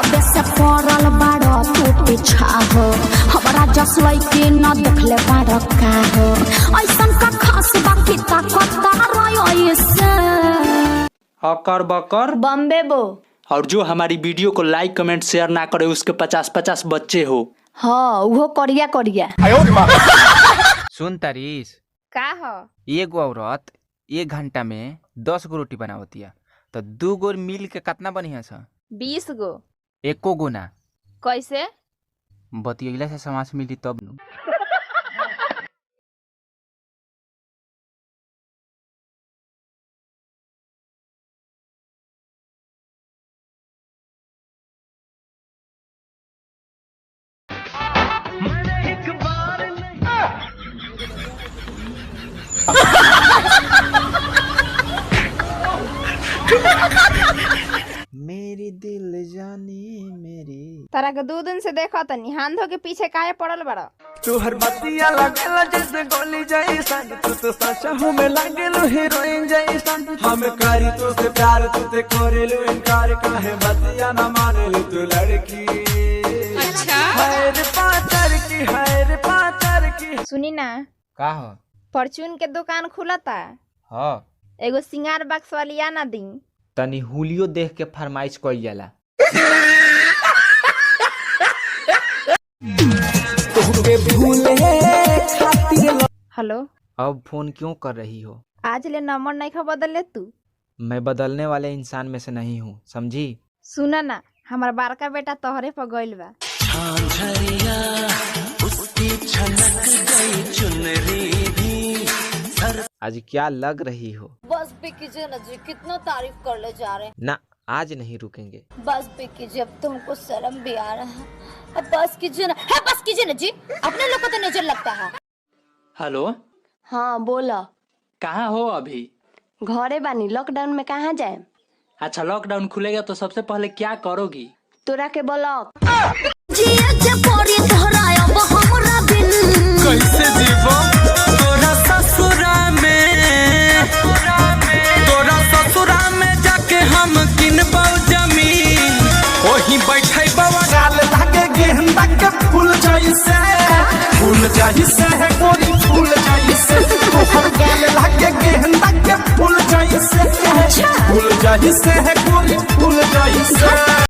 तबे से पड़ल बाड़ो तू पीछा हो हमारा जस लइके न देखले बाड़ो का हो ऐसन का खास बाकी ताकत रयो से अकर बकर बम्बे बो। और जो हमारी वीडियो को लाइक कमेंट शेयर ना करे उसके 50-50 बच्चे हो। हाँ वो करिया करिया। सुन तारीस का हो एगो औरत 1 घंटा में 10 गो रोटी बनावती है तो 2 गो मिल के कितना बढ़िया सा 20 गो। एको गो ना कैसे बतियला से समाज मिली तब नु। मेरी दिल जानी मेरी तारा के 2 दिन से देखा त निहान धो के पीछे काहे पड़ल बड़ा। तू हर बतिया लगेला जैसे गोली जैसन तू तो सच हूँ मैं लगेलू हीरोइन जैसन हम करी तो से प्यार तू ते करेलू इनकार काहे बतिया न मानेलू तू लड़की। अच्छा है रे पातर की सुनी ना का हो फॉर्चून के दुकान खुलता हाँ एगो सिंगार बक्स वाली आना दी। तनी हुलियो देख के फरमाइश कइल जाला। हेलो अब फोन क्यों कर रही हो? आज ले नंबर नहीं खा बदल ले तू। मैं बदलने वाले इंसान में से नहीं हूँ समझी। सुना ना हमार बड़का बेटा तोहरे पर गइल बा। आज क्या लग रही हो? बस भी कीजिए ना जी, कितना तारीफ कर ले जा रहे हैं। ना आज नहीं रुकेंगे। बस भी कीजिए, अब तुमको शर्म भी आ रहा है। अब बस कीजिए ना, है बस कीजिए ना जी, अपने लोग को तो नजर लगता है। हेलो हाँ बोला कहाँ हो अभी? घरे बानी लॉकडाउन में कहाँ जाए? अच्छा लॉकडाउन खुलेगा तो सबसे पहले क्या करोगी? तोरा के ब्लॉक कैसे जीवो तोरा ससुरा में जाके हम किनबौ जमीन वही बैठे बवा गाल लागे गेंदा के फूल जैसे है कोरी फूल जैसे तोहर गाल लागे गेंदा के फूल जैसे है कोरी फूल जैसे।